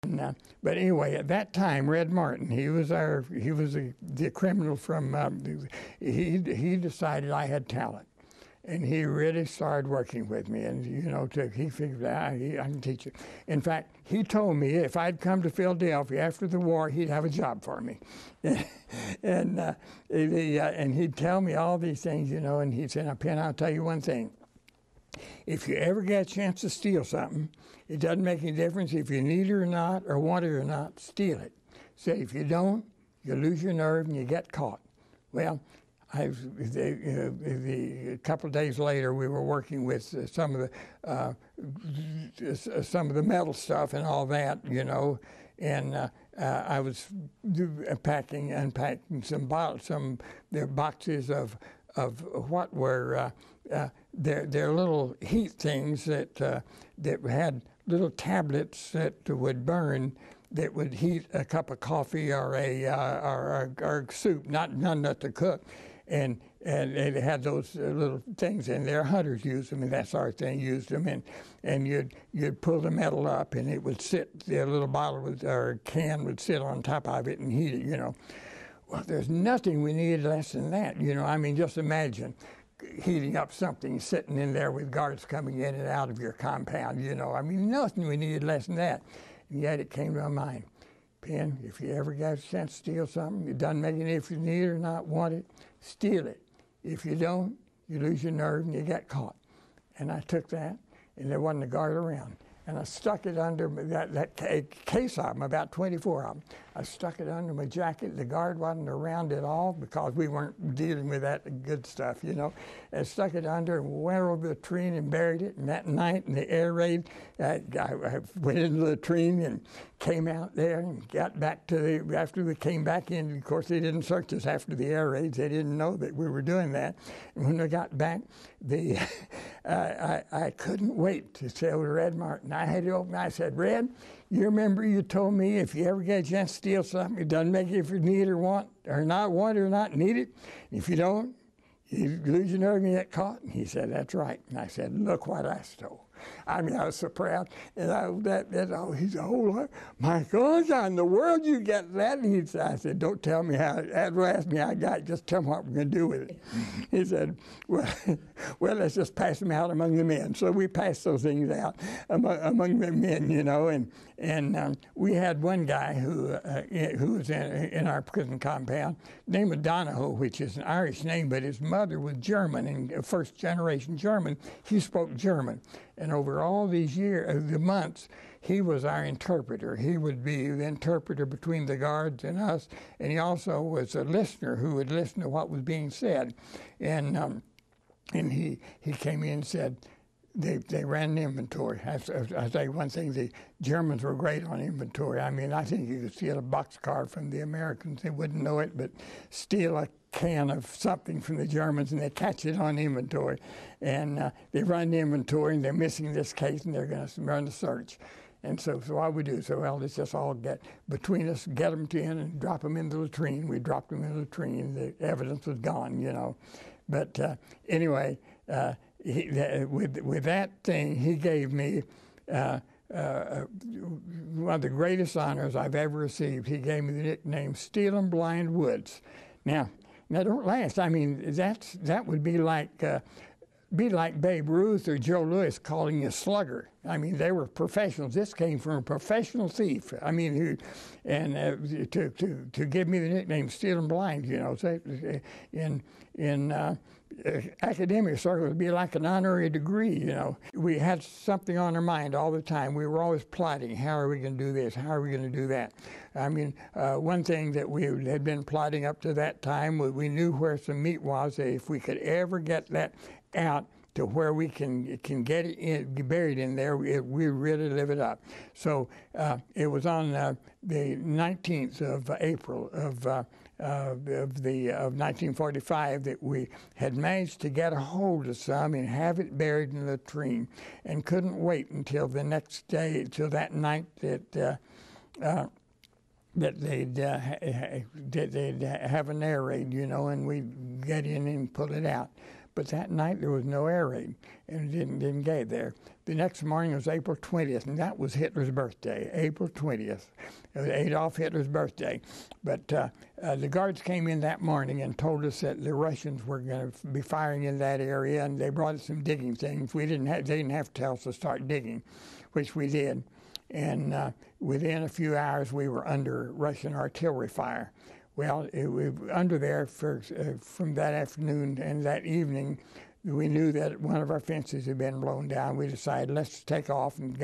But anyway, at that time, Red Martin, he was the criminal from. He decided I had talent, and he really started working with me. And he figured out I can teach it. In fact, he told me if I'd come to Philadelphia after the war, he'd have a job for me, and he'd tell me all these things, And he said, "Now, Penn, I'll tell you one thing. If you ever get a chance to steal something, it doesn't make any difference if you need it or not, or want it or not, steal it. Say, if you don't, you lose your nerve and you get caught." Well, a couple of days later, we were working with some of the metal stuff and all that, and I was unpacking some boxes of what were their little heat things that had little tablets that would burn, that would heat a cup of coffee or a soup, not to cook, and it had those little things in there. Hunters used them, and that sort of thing used them, and you'd pull the metal up, and it would sit. The little bottle or can would sit on top of it and heat it. Well, there's nothing we needed less than that. Just imagine heating up something sitting in there with guards coming in and out of your compound. Nothing we needed less than that. And yet it came to my mind, Penn, if you ever got a chance to steal something, it doesn't make any if you need it or not, want it, steal it. If you don't, you lose your nerve and you get caught. And I took that, and there wasn't a guard around. And I stuck it under that case of them, about 24 of them. I stuck it under my jacket. The guard wasn't around at all because we weren't dealing with that good stuff, And stuck it under and went over the tree and buried it. And that night in the air raid, I went into the latrine and came out there and got back after we came back in. Of course, they didn't search us after the air raids. They didn't know that we were doing that. And when we got back, I couldn't wait to tell Red Martin. I had to open. I said, "Red, you remember you told me if you ever get a chance to steal something, it doesn't make it if you need it or want or not need it. If you don't, you lose your nerve and you get caught." And he said, "That's right." And I said, "Look what I stole." I was so proud. And he said, "Oh, my God, how in the world you get that?" And I said, "Don't tell me how. Ask me how I got it. Just tell me what we're going to do with it." He said, well, let's just pass them out among the men. So we passed those things out among the men, and we had one guy who was in our prison compound, named Donahoe, which is an Irish name, but his mother was German, and first-generation German. He spoke German. And over all these the months, he was our interpreter. He would be the interpreter between the guards and us, and he also was a listener who would listen to what was being said. And he came in and said, they ran an inventory. I say one thing, the Germans were great on inventory. I think you could steal a boxcar from the Americans, they wouldn't know it, but steal a can of something from the Germans and they catch it on inventory. And they run the inventory and they're missing this case and they're going to run the search. And so what we do, let's just all get between us, get them in and drop them into the latrine. We dropped them in the latrine. The evidence was gone, But anyway, with that thing, he gave me one of the greatest honors I've ever received. He gave me the nickname Stealing Blind Woods. Now don't laugh. That would be like Babe Ruth or Joe Louis calling you a slugger. They were professionals. This came from a professional thief. To give me the nickname Stealing Blind, in academic circles, it would be like an honorary degree, We had something on our mind all the time. We were always plotting. How are we going to do this? How are we going to do that? One thing that we had been plotting up to that time, we knew where some meat was. If we could ever get that out to where we can get it buried in there, we really live it up. So it was on the 19th of April of 1945 that we had managed to get a hold of some and have it buried in the latrine, and couldn't wait until the next day, till that night that they'd have an air raid, and we'd get in and pull it out. But that night there was no air raid, and it didn't get there. The next morning was April 20th, and that was Hitler's birthday, April 20th. It was Adolf Hitler's birthday. But the guards came in that morning and told us that the Russians were going to be firing in that area, and they brought us some digging things. They didn't have to tell us to start digging, which we did. And within a few hours, we were under Russian artillery fire. Well, we were under there from that afternoon and that evening. We knew that one of our fences had been blown down. We decided, let's take off and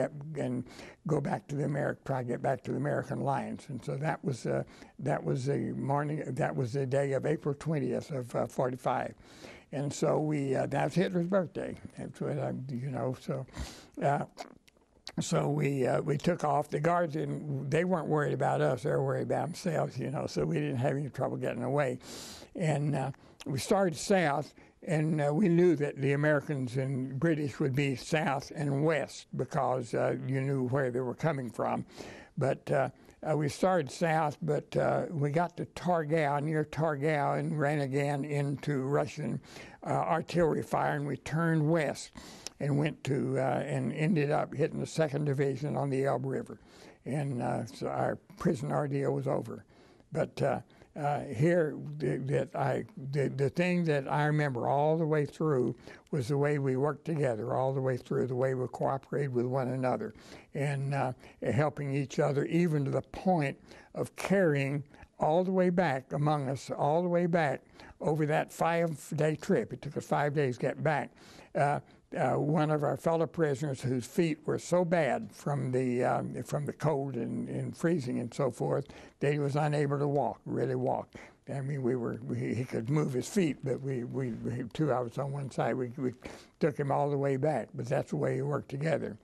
go back to try to get back to the American lines. And so that was the morning. That was the day of April 20th of '45. And so that was Hitler's birthday. That's what So we took off. The guards they weren't worried about us; they were worried about themselves, So we didn't have any trouble getting away, and we started south. And we knew that the Americans and British would be south and west because you knew where they were coming from. But we started south, but we got to Targau, near Targau, and ran again into Russian artillery fire, and we turned west and went to and ended up hitting the 2nd Division on the Elbe River. And so our prison ordeal was over. But here, the thing that I remember all the way through was the way we worked together, all the way through, the way we cooperated with one another, and helping each other, even to the point of carrying all the way back among us, all the way back over that 5-day trip. It took us 5 days to get back. One of our fellow prisoners whose feet were so bad from the cold and freezing and so forth that he was unable to really walk. I mean, he could move his feet, but we 2 hours on one side, we took him all the way back. But that's the way we worked together.